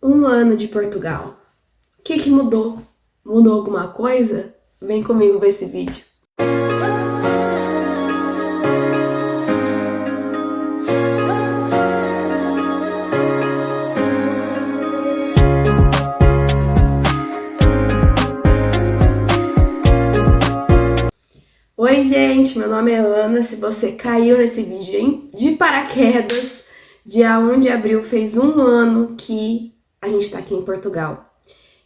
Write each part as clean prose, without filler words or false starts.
Um ano de Portugal. O que mudou? Mudou alguma coisa? Vem comigo ver esse vídeo. Oi gente, meu nome é Ana. Se você caiu nesse vídeo de paraquedas, dia 1 de abril fez um ano que a gente tá aqui em Portugal.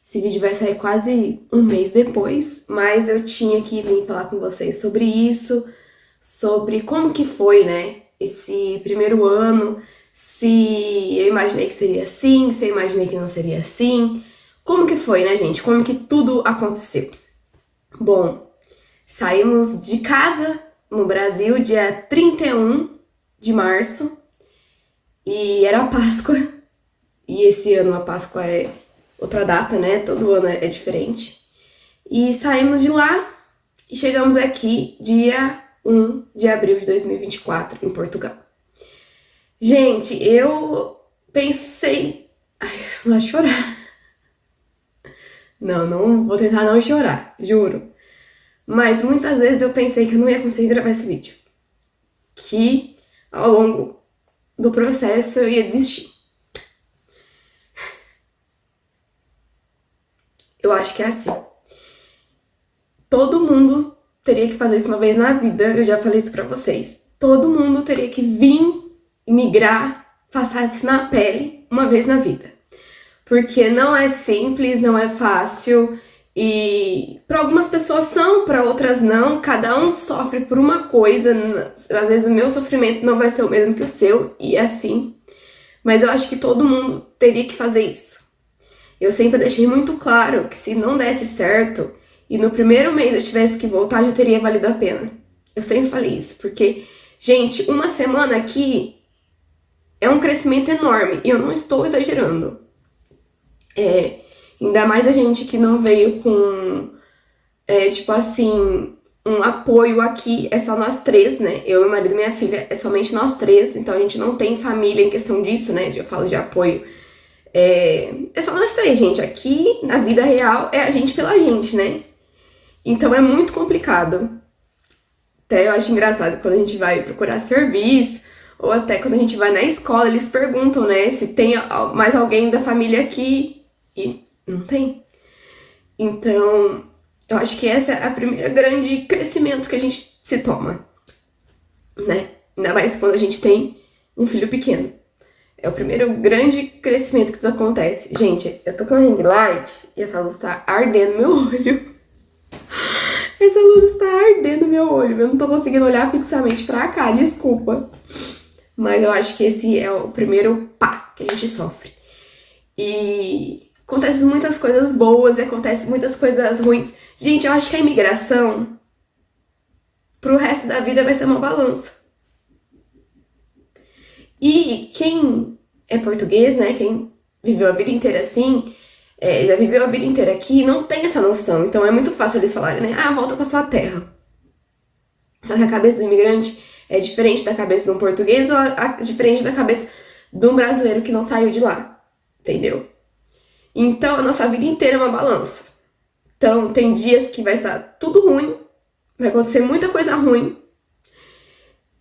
Esse vídeo vai sair quase um mês depois, mas eu tinha que vir falar com vocês sobre isso, sobre como que foi, né, esse primeiro ano, se eu imaginei que seria assim, se eu imaginei que não seria assim, como que foi, né, gente, como que tudo aconteceu. Bom, saímos de casa no Brasil dia 31 de março e era a Páscoa, e esse ano a Páscoa é outra data, né? Todo ano é diferente. E saímos de lá e chegamos aqui dia 1 de abril de 2024 em Portugal. Gente, eu pensei... Ai, não vou chorar. Não vou tentar não chorar, juro. Mas muitas vezes eu pensei que eu não ia conseguir gravar esse vídeo. Que ao longo do processo eu ia desistir. Eu acho que é assim. Todo mundo teria que fazer isso uma vez na vida, eu já falei isso pra vocês. Todo mundo teria que vir, migrar, passar isso na pele uma vez na vida. Porque não é simples, não é fácil, e para algumas pessoas são, para outras não. Cada um sofre por uma coisa, às vezes o meu sofrimento não vai ser o mesmo que o seu, e é assim. Mas eu acho que todo mundo teria que fazer isso. Eu sempre deixei muito claro que se não desse certo e no primeiro mês eu tivesse que voltar, já teria valido a pena. Eu sempre falei isso, porque, gente, uma semana aqui é um crescimento enorme e eu não estou exagerando. Ainda mais a gente que não veio com, tipo assim, um apoio aqui, é só nós três, né? Eu, meu marido e minha filha, é somente nós três, então a gente não tem família em questão disso, né? Eu falo de apoio. É só nós três, gente. Aqui, na vida real, é a gente pela gente, né? Então é muito complicado. Até eu acho engraçado quando a gente vai procurar serviço, ou até quando a gente vai na escola, eles perguntam, né, se tem mais alguém da família aqui, e não tem. Então, eu acho que essa é a primeira grande crescimento que a gente se toma, né? Ainda mais quando a gente tem um filho pequeno. É o primeiro grande crescimento que isso acontece. Gente, eu tô com a ring light e essa luz tá ardendo meu olho. Essa luz está ardendo meu olho. Eu não tô conseguindo olhar fixamente pra cá, desculpa. Mas eu acho que esse é o primeiro pá que a gente sofre. E acontecem muitas coisas boas e acontecem muitas coisas ruins. Gente, eu acho que a imigração pro resto da vida vai ser uma balança. E quem é português, né, quem viveu a vida inteira assim, já viveu a vida inteira aqui, não tem essa noção. Então é muito fácil eles falarem, né, volta pra sua terra. Só que a cabeça do imigrante é diferente da cabeça de um português ou diferente da cabeça de um brasileiro que não saiu de lá, entendeu? Então a nossa vida inteira é uma balança. Então tem dias que vai estar tudo ruim, vai acontecer muita coisa ruim.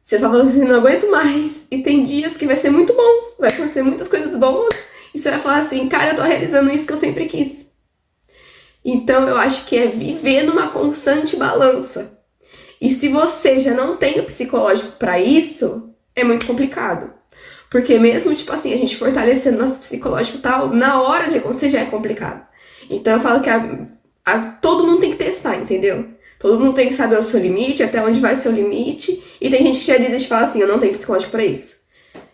Você tá falando assim, não aguento mais. E tem dias que vai ser muito bons, vai acontecer muitas coisas boas. E você vai falar assim, cara, eu tô realizando isso que eu sempre quis. Então eu acho que é viver numa constante balança. E se você já não tem o psicológico pra isso, é muito complicado. Porque mesmo, tipo assim, a gente fortalecendo nosso psicológico e tal, na hora de acontecer já é complicado. Então eu falo que todo mundo tem que testar, entendeu? Todo mundo tem que saber o seu limite, até onde vai o seu limite. E tem gente que já desiste e fala assim, eu não tenho psicológico pra isso.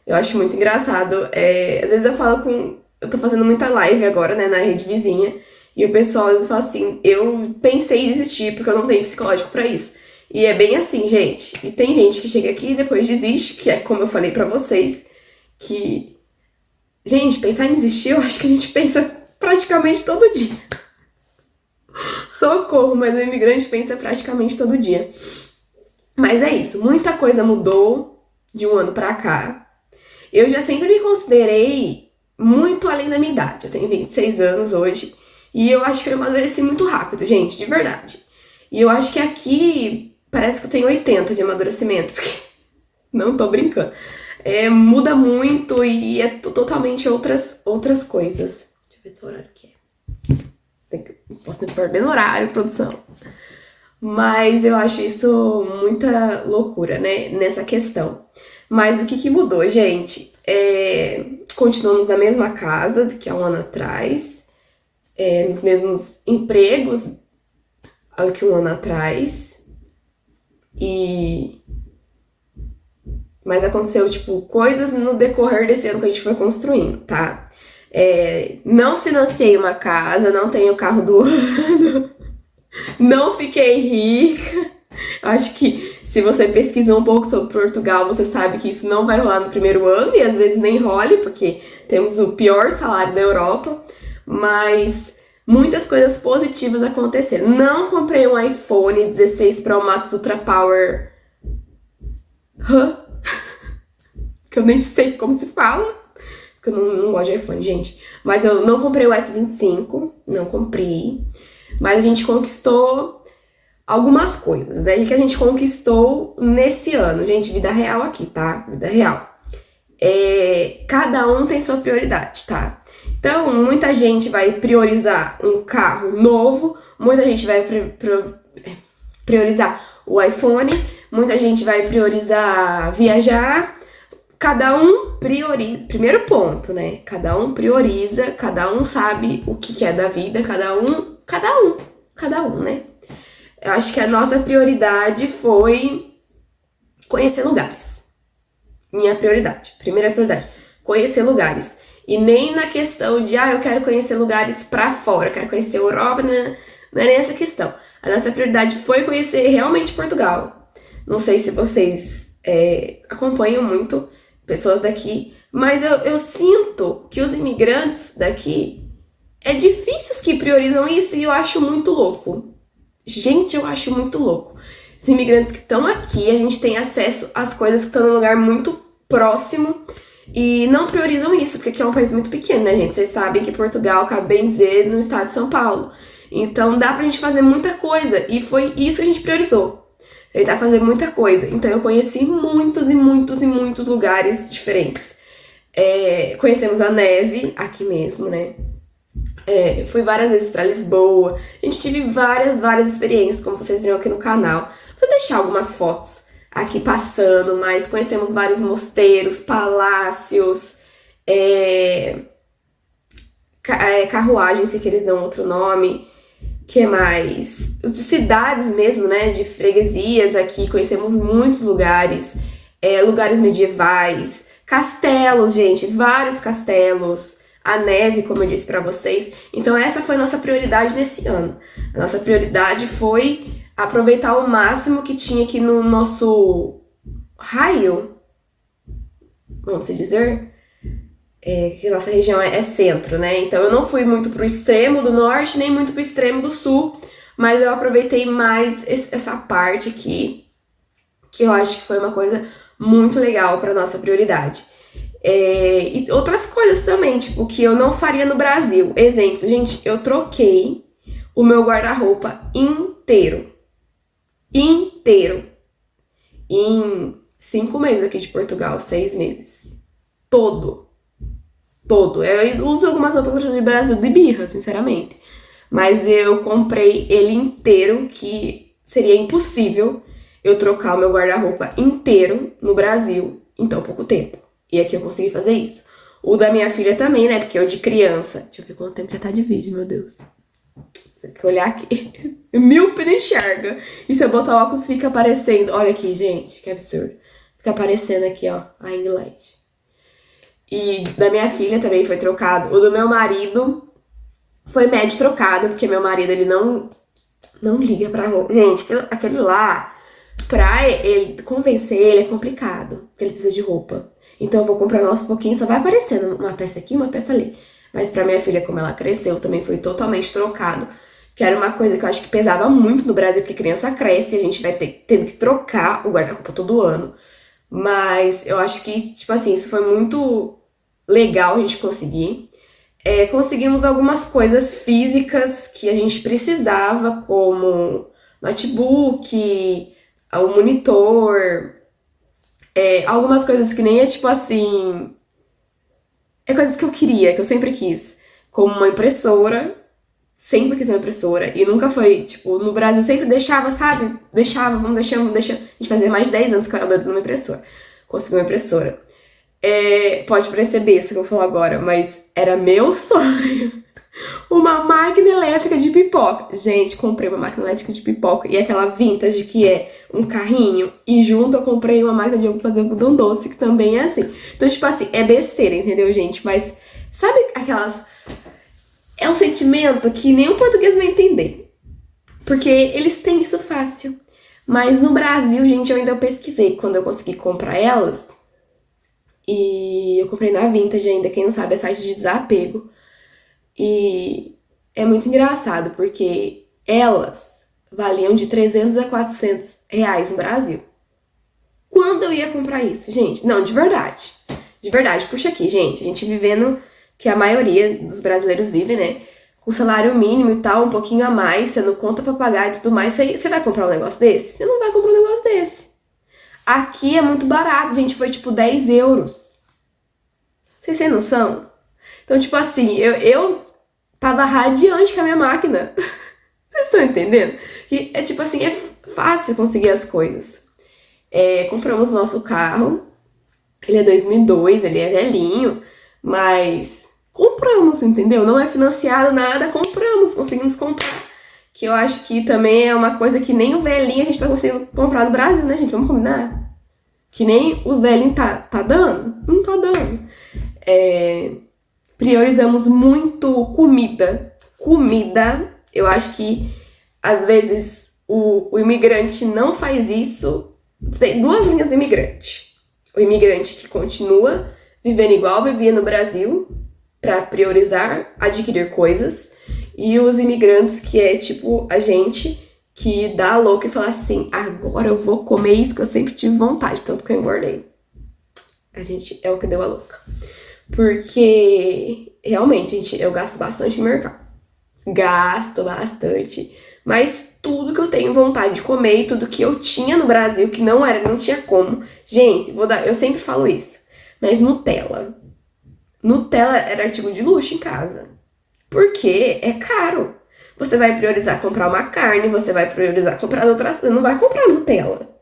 Eu acho muito engraçado. Às vezes eu falo com... Eu tô fazendo muita live agora, né, na rede vizinha. E o pessoal às vezes fala assim, eu pensei em desistir porque eu não tenho psicológico pra isso. E é bem assim, gente. E tem gente que chega aqui e depois desiste, que é como eu falei pra vocês. Que... Gente, pensar em desistir, eu acho que a gente pensa praticamente todo dia. Socorro, mas o imigrante pensa praticamente todo dia. Mas é isso, muita coisa mudou de um ano pra cá. Eu já sempre me considerei muito além da minha idade. Eu tenho 26 anos hoje e eu acho que eu amadureci muito rápido, gente, de verdade. E eu acho que aqui parece que eu tenho 80 de amadurecimento, porque não tô brincando. Muda muito e é totalmente outras coisas. Deixa eu ver se o horário que é. Posso me perder no horário, produção. Mas eu acho isso muita loucura, né? Nessa questão. Mas o que mudou, gente? Continuamos na mesma casa do que há um ano atrás. Nos mesmos empregos do que um ano atrás. Mas aconteceu, tipo, coisas no decorrer desse ano que a gente foi construindo, tá? Não financiei uma casa, não tenho carro do ano, não fiquei rica. Acho que se você pesquisar um pouco sobre Portugal, você sabe que isso não vai rolar no primeiro ano e às vezes nem role, porque temos o pior salário da Europa. Mas muitas coisas positivas aconteceram. Não comprei um iPhone 16 Pro Max Ultra Power. Que eu nem sei como se fala, porque eu não gosto de iPhone, gente. Mas eu não comprei o S25, não comprei. Mas a gente conquistou algumas coisas, né? E que a gente conquistou nesse ano. Gente, vida real aqui, tá? Vida real. Cada um tem sua prioridade, tá? Então, muita gente vai priorizar um carro novo, muita gente vai priorizar o iPhone, muita gente vai priorizar viajar. Cada um prioriza. Primeiro ponto, né? Cada um prioriza, cada um sabe o que é da vida, cada um, né? Eu acho que a nossa prioridade foi conhecer lugares. Minha prioridade, primeira prioridade, conhecer lugares. E nem na questão de, eu quero conhecer lugares pra fora, eu quero conhecer a Europa, não é nem essa questão. A nossa prioridade foi conhecer realmente Portugal. Não sei se vocês acompanham muito pessoas daqui, mas eu sinto que os imigrantes daqui é difícil que priorizam isso e eu acho muito louco. Gente, eu acho muito louco. Os imigrantes que estão aqui, a gente tem acesso às coisas que estão num lugar muito próximo e não priorizam isso, porque aqui é um país muito pequeno, né, gente? Vocês sabem que Portugal, acabei de dizer, no estado de São Paulo. Então dá pra gente fazer muita coisa e foi isso que a gente priorizou. Tentar fazer muita coisa. Então eu conheci muitos e muitos e muitos lugares diferentes. Conhecemos a neve aqui mesmo, né? Fui várias vezes pra Lisboa. A gente tive várias experiências, como vocês viram aqui no canal. Vou deixar algumas fotos aqui passando, mas conhecemos vários mosteiros, palácios, carruagens, se que eles dão outro nome. Que mais? De cidades mesmo, né? De freguesias aqui, conhecemos muitos lugares, lugares medievais, castelos, gente, vários castelos, a neve, como eu disse pra vocês. Então essa foi a nossa prioridade nesse ano. A nossa prioridade foi aproveitar o máximo que tinha aqui no nosso raio, vamos dizer, que a nossa região é centro, né? Então eu não fui muito pro extremo do norte, nem muito pro extremo do sul, mas eu aproveitei mais essa parte aqui, que eu acho que foi uma coisa muito legal pra nossa prioridade. E outras coisas também, tipo, que eu não faria no Brasil. Exemplo, gente, eu troquei o meu guarda-roupa inteiro. Em 5 meses aqui de Portugal, 6 meses. Todo. Eu uso algumas roupas do Brasil de birra, sinceramente. Mas eu comprei ele inteiro, que seria impossível eu trocar o meu guarda-roupa inteiro no Brasil em tão pouco tempo. E aqui eu consegui fazer isso. O da minha filha também, né? Porque eu de criança... Deixa eu ver quanto tempo já tá de vídeo, meu Deus. Tem que olhar aqui. Míope não enxerga. E se eu botar o óculos, fica aparecendo. Olha aqui, gente, que absurdo. Fica aparecendo aqui, ó, a ring light. E da minha filha também foi trocado. O do meu marido foi médio trocado, porque meu marido, ele não liga pra roupa. Gente, aquele lá, pra ele convencer ele é complicado, porque ele precisa de roupa. Então eu vou comprar aos pouquinhos, só vai aparecendo uma peça aqui, uma peça ali. Mas pra minha filha, como ela cresceu, também foi totalmente trocado. Que era uma coisa que eu acho que pesava muito no Brasil, porque criança cresce e a gente vai tendo que trocar o guarda-roupa todo ano. Mas eu acho que, tipo assim, isso foi muito legal a gente conseguir. Conseguimos algumas coisas físicas que a gente precisava, como notebook, o monitor, algumas coisas que nem é tipo assim. Coisas que eu queria, que eu sempre quis. Como uma impressora. Sempre quis uma impressora. E nunca foi, tipo, no Brasil sempre deixava, sabe? Vamos deixar. A gente fazia mais de 10 anos que eu era doida numa impressora. Consegui uma impressora. Pode parecer besta que eu vou falar agora, mas era meu sonho. Uma máquina elétrica de pipoca. Gente, comprei uma máquina elétrica de pipoca. E aquela vintage que é um carrinho. E junto eu comprei uma máquina de fazer algodão doce, que também é assim. Então, tipo assim, é besteira, entendeu, gente? Mas sabe aquelas... É um sentimento que nenhum português vai entender. Porque eles têm isso fácil. Mas no Brasil, gente, eu ainda pesquisei quando eu consegui comprar elas. E eu comprei na Vintage ainda, quem não sabe, é site de desapego. E é muito engraçado, porque elas valiam de 300 a 400 reais no Brasil. Quando eu ia comprar isso, gente? Não, de verdade. De verdade, puxa aqui, gente. A gente vivendo, que a maioria dos brasileiros vive, né? Com salário mínimo e tal, um pouquinho a mais, tendo conta pra pagar e tudo mais. Você vai comprar um negócio desse? Você não vai comprar um negócio desse. Aqui é muito barato, gente. Foi tipo 10 euros. Vocês têm noção? Então, tipo assim, eu tava radiante com a minha máquina. Vocês estão entendendo? Que é tipo assim, é fácil conseguir as coisas. Compramos nosso carro. Ele é 2002, ele é velhinho. Mas compramos, entendeu? Não é financiado nada, compramos, conseguimos comprar. Que eu acho que também é uma coisa que nem o velhinho a gente tá conseguindo comprar no Brasil, né, gente? Vamos combinar? Que nem os velhinhos tá dando? Não tá dando. Priorizamos muito comida. Comida, eu acho que às vezes o imigrante não faz isso. Tem duas linhas do imigrante. O imigrante que continua vivendo igual vivia no Brasil para priorizar adquirir coisas, e os imigrantes que é tipo a gente que dá a louca e fala assim, agora eu vou comer isso que eu sempre tive vontade, tanto que eu engordei. A gente é o que deu a louca. Porque realmente, gente, eu gasto bastante no mercado. Gasto bastante. Mas tudo que eu tenho vontade de comer e tudo que eu tinha no Brasil, que não tinha como. Gente, eu sempre falo isso. Mas Nutella. Nutella era artigo de luxo em casa. Porque é caro. Você vai priorizar comprar uma carne, você vai priorizar comprar outras coisas. Não vai comprar Nutella.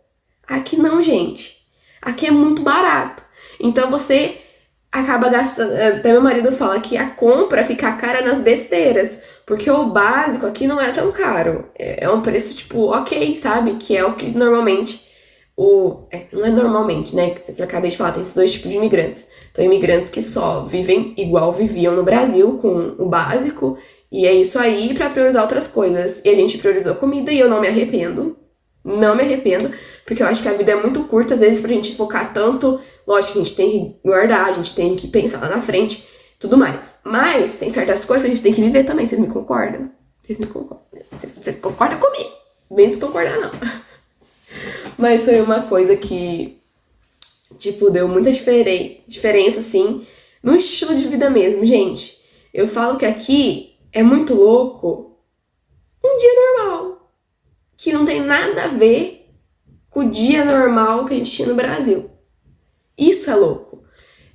Aqui não, gente. Aqui é muito barato. Então você acaba gastando... Até meu marido fala que a compra fica cara nas besteiras. Porque o básico aqui não é tão caro. É um preço, tipo, ok, sabe? Que é o que normalmente... não é normalmente, né? Que eu acabei de falar, tem esses dois tipos de imigrantes. Então, imigrantes que só vivem igual viviam no Brasil, com o básico. E é isso aí pra priorizar outras coisas. E a gente priorizou comida e eu não me arrependo. Não me arrependo. Porque eu acho que a vida é muito curta, às vezes, pra gente focar tanto... Lógico que a gente tem que guardar, a gente tem que pensar lá na frente, tudo mais. Mas tem certas coisas que a gente tem que viver também, vocês me concordam? Vocês me concordam? Vocês concordam comigo? Bem se concordar, não. Mas foi uma coisa que, tipo, deu muita diferença, assim, no estilo de vida mesmo. Gente, eu falo que aqui é muito louco um dia normal, que não tem nada a ver com o dia normal que a gente tinha no Brasil. Isso é louco.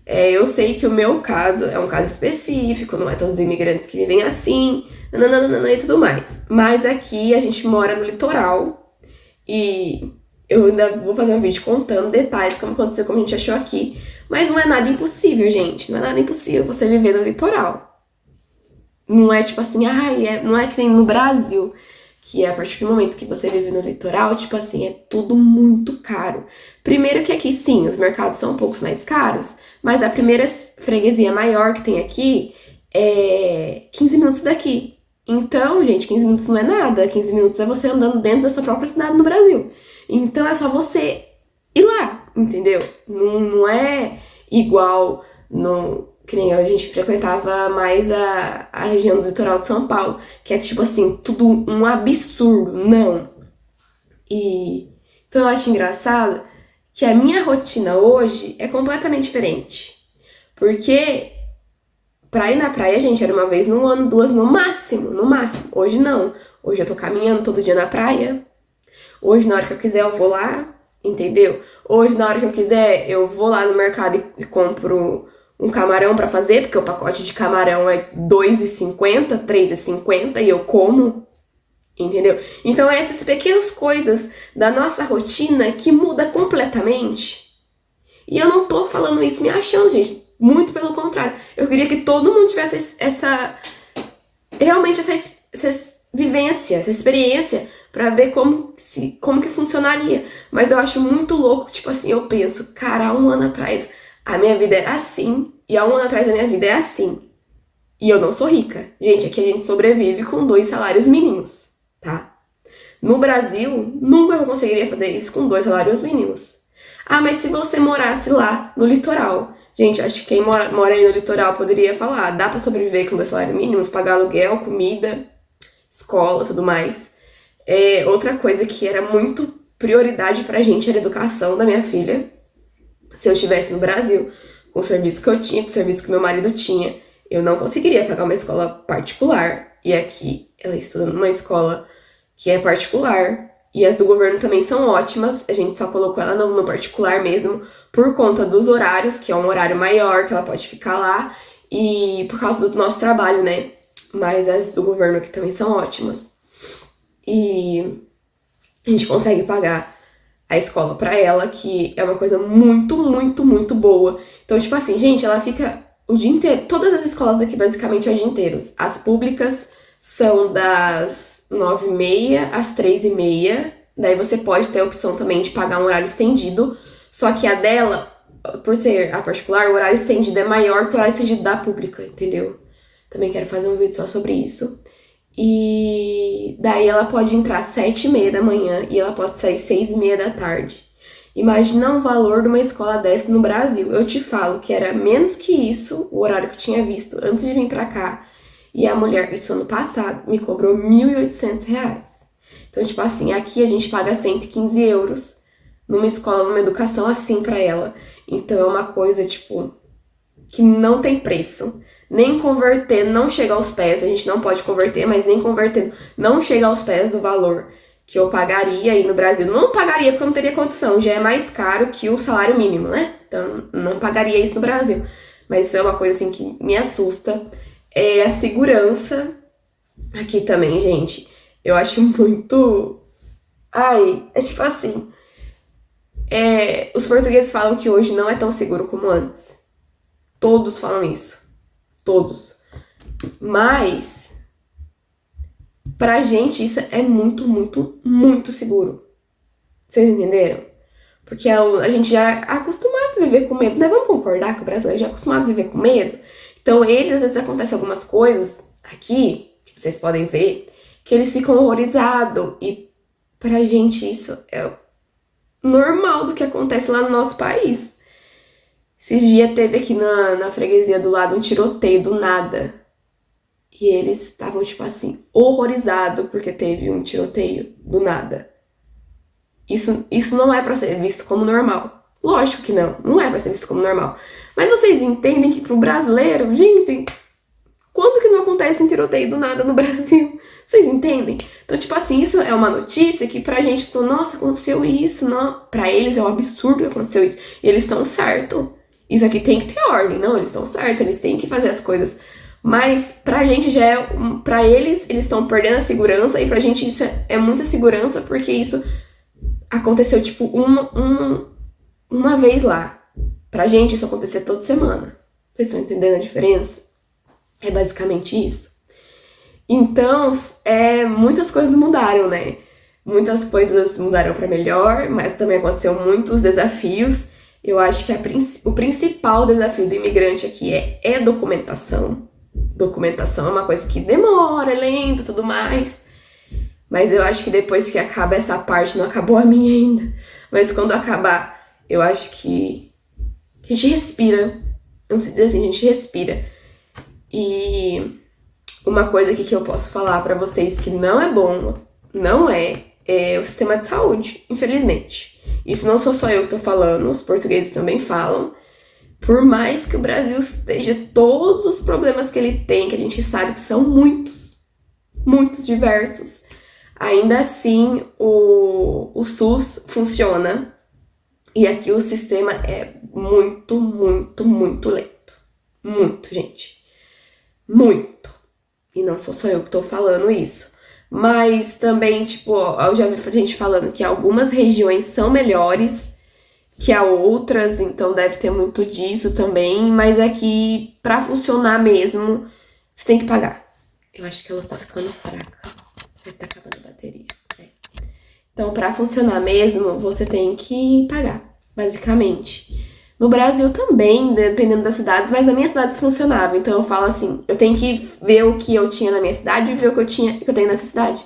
Eu sei que o meu caso é um caso específico, não é todos os imigrantes que vivem assim, nananana e tudo mais. Mas aqui a gente mora no litoral e eu ainda vou fazer um vídeo contando detalhes como aconteceu, como a gente achou aqui. Mas não é nada impossível, gente. Não é nada impossível você viver no litoral. Não é tipo assim, não é que nem no Brasil, que a partir do momento que você vive no litoral, tipo assim, é tudo muito caro. Primeiro que aqui, sim, os mercados são um pouco mais caros, mas a primeira freguesia maior que tem aqui é 15 minutos daqui. Então, gente, 15 minutos não é nada. 15 minutos é você andando dentro da sua própria cidade no Brasil. Então, é só você ir lá, entendeu? Não é igual que nem a gente frequentava mais a região do litoral de São Paulo, que é tipo assim, tudo um absurdo. Não. Então eu acho engraçado que a minha rotina hoje é completamente diferente. Porque pra ir na praia, gente, era uma vez no ano, 2 no máximo, no máximo. Hoje não. Hoje eu tô caminhando todo dia na praia. Hoje, na hora que eu quiser, eu vou lá, entendeu? Hoje, na hora que eu quiser, eu vou lá no mercado e compro um camarão pra fazer, porque o pacote de camarão é R$2,50, R$3,50 e eu como, entendeu? Então, é essas pequenas coisas da nossa rotina que muda completamente. E eu não tô falando isso me achando, gente. Muito pelo contrário. Eu queria que todo mundo tivesse realmente essa vivência, essa experiência, pra ver como que funcionaria. Mas eu acho muito louco, tipo assim, eu penso, cara, há um ano atrás a minha vida era assim, e há um ano atrás a minha vida é assim. E eu não sou rica. Gente, aqui a gente sobrevive com 2 salários mínimos, tá? No Brasil, nunca eu conseguiria fazer isso com 2 salários mínimos. Ah, mas se você morasse lá, no litoral... Gente, acho que quem mora aí no litoral poderia falar, dá pra sobreviver com 2 salários mínimos, pagar aluguel, comida, escola, tudo mais. Outra coisa que era muito prioridade pra gente era a educação da minha filha. Se eu estivesse no Brasil, com o serviço que eu tinha, com o serviço que meu marido tinha, eu não conseguiria pagar uma escola particular. E aqui, ela estuda numa escola que é particular. E as do governo também são ótimas, a gente só colocou ela no particular mesmo, por conta dos horários, que é um horário maior, que ela pode ficar lá, e por causa do nosso trabalho, né? Mas as do governo aqui também são ótimas. E a gente consegue pagar a escola pra ela, que é uma coisa muito, muito, muito boa. Então, tipo assim, gente, ela fica o dia inteiro... Todas as escolas aqui, basicamente, é o dia inteiro. As públicas são das 9h30 às 3h30. Daí você pode ter a opção também de pagar um horário estendido. Só que a dela, por ser a particular, o horário estendido é maior que o horário estendido da pública, entendeu? Também quero fazer um vídeo só sobre isso. E daí ela pode entrar às 7h30 da manhã e ela pode sair 6h30 da tarde. Imagina o valor de uma escola dessa no Brasil. Eu te falo que era menos que isso, o horário que eu tinha visto antes de vir pra cá. E a mulher, isso ano passado, me cobrou R$1.800. Então, tipo assim, aqui a gente paga 115 euros numa escola, numa educação assim pra ela. Então é uma coisa, tipo, que não tem preço. Nem converter, não chega aos pés. A gente não pode converter, mas nem converter, não chega aos pés do valor que eu pagaria aí no Brasil. Não pagaria porque eu não teria condição. Já é mais caro que o salário mínimo, né? Então, não pagaria isso no Brasil. Mas isso é uma coisa, assim, que me assusta. É a segurança aqui também, gente. Eu acho muito... Ai, é tipo assim... Os portugueses falam que hoje não é tão seguro como antes. Todos falam isso. Todos. Mas, pra gente, isso é muito, muito, muito seguro. Vocês entenderam? Porque a gente já é acostumado a viver com medo, né? Vamos concordar que o brasileiro já é acostumado a viver com medo? Então, eles, às vezes, acontecem algumas coisas aqui, que vocês podem ver, que eles ficam horrorizados. E pra gente, isso é normal do que acontece lá no nosso país. Esses dias teve aqui na freguesia do lado um tiroteio do nada. E eles estavam, tipo assim, horrorizados porque teve um tiroteio do nada. Isso não é pra ser visto como normal. Lógico que não é pra ser visto como normal. Mas vocês entendem que pro brasileiro, gente, quando que não acontece um tiroteio do nada no Brasil? Vocês entendem? Então, tipo assim, isso é uma notícia que pra gente, tipo, nossa, aconteceu isso, não. Pra eles é um absurdo que aconteceu isso. E eles estão certos. Isso aqui tem que ter ordem. Não, eles estão certos, eles têm que fazer as coisas. Mas pra gente já é... Pra eles estão perdendo a segurança. E pra gente isso é muita segurança, porque isso aconteceu, tipo, uma vez lá. Pra gente isso acontecer toda semana. Vocês estão entendendo a diferença? É basicamente isso. Então, muitas coisas mudaram, né? Muitas coisas mudaram pra melhor, mas também aconteceu muitos desafios. Eu acho que o principal desafio do imigrante aqui é documentação. Documentação é uma coisa que demora, é lento e tudo mais. Mas eu acho que depois que acaba essa parte, não acabou a minha ainda, mas quando acabar, eu acho que a gente respira. Eu não sei dizer assim, a gente respira. E uma coisa aqui que eu posso falar pra vocês que não é bom, não é o sistema de saúde, infelizmente. Isso não sou só eu que tô falando, os portugueses também falam. Por mais que o Brasil esteja todos os problemas que ele tem, que a gente sabe que são muitos, muitos diversos, ainda assim o SUS funciona. E aqui o sistema é muito, muito, muito lento. Muito, gente. Muito. E não sou só eu que tô falando isso. Mas também, tipo, eu já vi gente falando que algumas regiões são melhores que a outras, então deve ter muito disso também. Mas aqui, pra funcionar mesmo, você tem que pagar. Eu acho que ela está ficando fraca. Deve estar acabando a bateria. Então, pra funcionar mesmo, você tem que pagar, basicamente. No Brasil também, dependendo das cidades, mas na minha cidade funcionava. Então eu falo assim, eu tenho que ver o que eu tinha na minha cidade e ver o que eu tenho nessa cidade.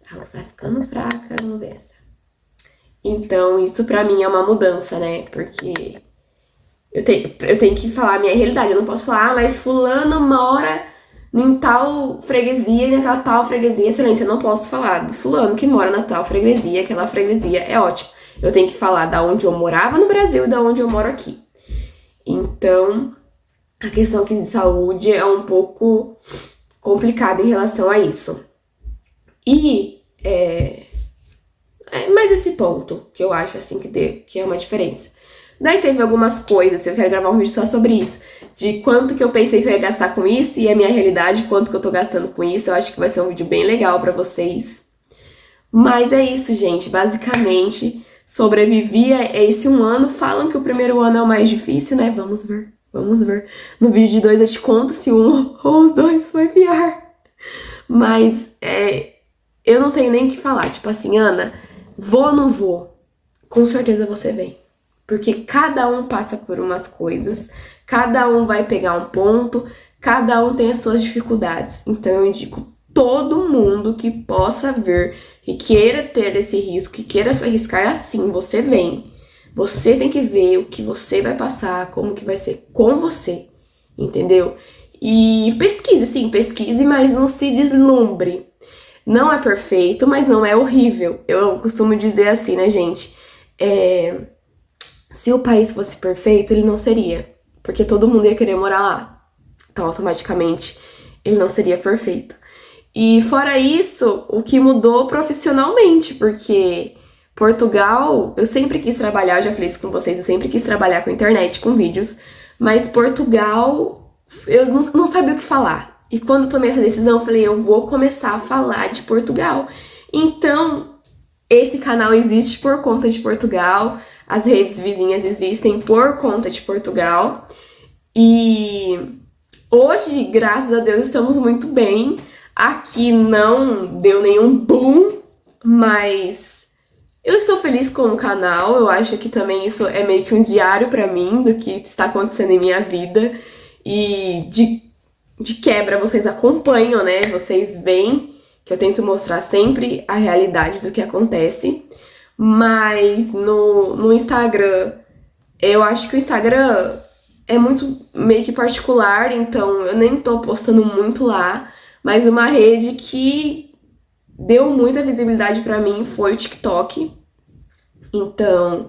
Ela está ficando fraca, vamos ver essa. Então isso pra mim é uma mudança, né? Porque eu tenho que falar a minha realidade. Eu não posso falar, mas fulano mora em tal freguesia, naquela tal freguesia. Excelência, eu não posso falar do fulano que mora na tal freguesia, aquela freguesia é ótimo. Eu tenho que falar da onde eu morava no Brasil e da onde eu moro aqui. Então, a questão aqui de saúde é um pouco complicada em relação a isso. E mais esse ponto que eu acho assim que é uma diferença. Daí teve algumas coisas, eu quero gravar um vídeo só sobre isso, de quanto que eu pensei que eu ia gastar com isso e a minha realidade, quanto que eu tô gastando com isso. Eu acho que vai ser um vídeo bem legal pra vocês. Mas é isso, gente, basicamente sobrevivi a esse um ano. Falam que o primeiro ano é o mais difícil, né? Vamos ver, vamos ver. No vídeo de 2 eu te conto se um ou os dois foi pior. Mas eu não tenho nem o que falar. Tipo assim, Ana, vou ou não vou? Com certeza você vem. Porque cada um passa por umas coisas, cada um vai pegar um ponto, cada um tem as suas dificuldades. Então eu indico todo mundo que possa vir, que queira ter esse risco, que queira se arriscar assim, você vem. Você tem que ver o que você vai passar, como que vai ser com você, entendeu? E pesquise, sim, pesquise, mas não se deslumbre. Não é perfeito, mas não é horrível. Eu costumo dizer assim, né, gente? Se o país fosse perfeito, ele não seria. Porque todo mundo ia querer morar lá. Então, automaticamente, ele não seria perfeito. E fora isso, o que mudou profissionalmente, porque Portugal, eu sempre quis trabalhar, eu já falei isso com vocês, eu sempre quis trabalhar com internet, com vídeos, mas Portugal, eu não sabia o que falar. E quando eu tomei essa decisão, eu falei, eu vou começar a falar de Portugal. Então, esse canal existe por conta de Portugal, as redes vizinhas existem por conta de Portugal. E hoje, graças a Deus, estamos muito bem. Aqui não deu nenhum boom, mas eu estou feliz com o canal. Eu acho que também isso é meio que um diário pra mim do que está acontecendo em minha vida. E de quebra vocês acompanham, né? Vocês veem que eu tento mostrar sempre a realidade do que acontece. Mas no Instagram, eu acho que o Instagram é muito meio que particular, então eu nem tô postando muito lá. Mas uma rede que deu muita visibilidade pra mim foi o TikTok. Então,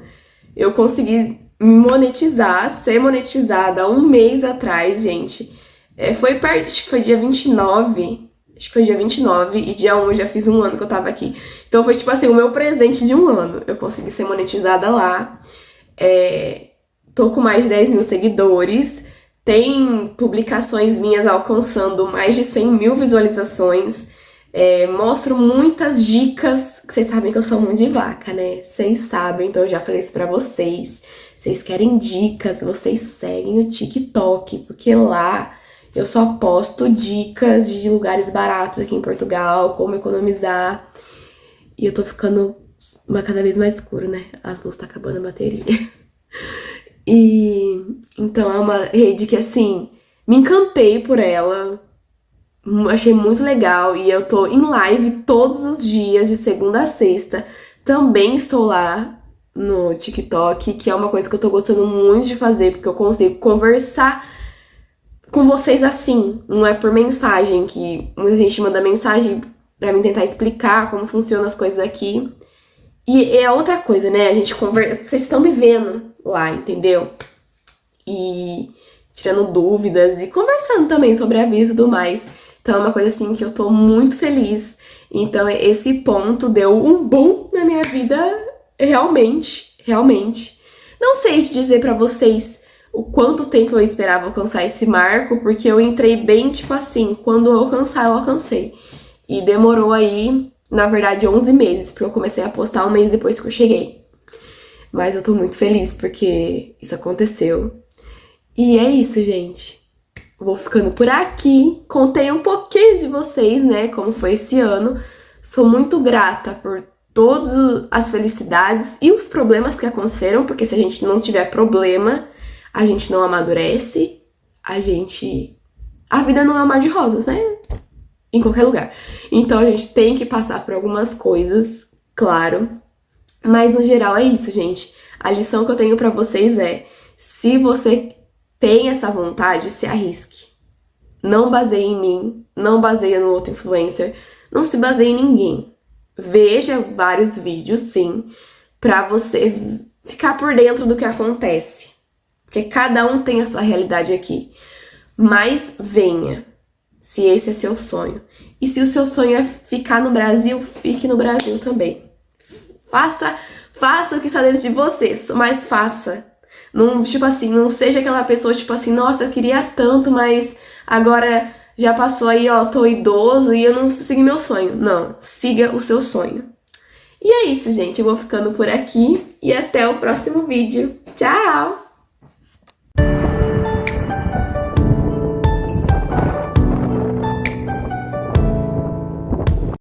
eu consegui me monetizar, ser monetizada há um mês atrás, gente. Acho que foi dia 29. Acho que foi dia 29 e dia 1 eu já fiz um ano que eu tava aqui. Então foi tipo assim, o meu presente de um ano. Eu consegui ser monetizada lá. Tô com mais de 10 mil seguidores. Tem publicações minhas alcançando mais de 100 mil visualizações. Mostro muitas dicas. Vocês sabem que eu sou mão de vaca, né? Vocês sabem, então eu já falei isso pra vocês. Vocês querem dicas, vocês seguem o TikTok, porque lá eu só posto dicas de lugares baratos aqui em Portugal, como economizar. E eu tô ficando cada vez mais escuro, né? As luzes tá acabando a bateria. E então é uma rede que, assim, me encantei por ela, achei muito legal. E eu tô em live todos os dias, de segunda a sexta. Também estou lá no TikTok, que é uma coisa que eu tô gostando muito de fazer, porque eu consigo conversar com vocês assim, não é por mensagem, que muita gente manda mensagem pra mim tentar explicar como funcionam as coisas aqui. E é outra coisa, né? A gente conversa, vocês estão me vendo lá, entendeu? e tirando dúvidas e conversando também sobre a vida e tudo mais. Então é uma coisa assim que eu tô muito feliz. Então esse ponto deu um boom na minha vida, realmente, realmente. Não sei te dizer pra vocês o quanto tempo eu esperava alcançar esse marco, porque eu entrei bem, tipo assim, quando eu alcançar, eu alcancei. E demorou aí, na verdade, 11 meses, porque eu comecei a postar um mês depois que eu cheguei. Mas eu tô muito feliz porque isso aconteceu. E é isso, gente. Vou ficando por aqui. Contei um pouquinho de vocês, né? Como foi esse ano. Sou muito grata por todas as felicidades e os problemas que aconteceram, porque se a gente não tiver problema, a gente não amadurece, a vida não é um mar de rosas, né? Em qualquer lugar. Então a gente tem que passar por algumas coisas, claro. Mas no geral é isso, gente. A lição que eu tenho pra vocês é: se você tem essa vontade, se arrisque. Não baseie em mim, não baseie no outro influencer, não se baseie em ninguém. Veja vários vídeos, sim, pra você ficar por dentro do que acontece. Porque cada um tem a sua realidade aqui. Mas venha, se esse é seu sonho. E se o seu sonho é ficar no Brasil, fique no Brasil também. Faça o que está dentro de vocês, mas faça. Não, tipo assim, não seja aquela pessoa, tipo assim, nossa, eu queria tanto, mas agora já passou aí, ó, tô idoso e eu não segui meu sonho. Não, siga o seu sonho. E é isso, gente. Eu vou ficando por aqui e até o próximo vídeo. Tchau!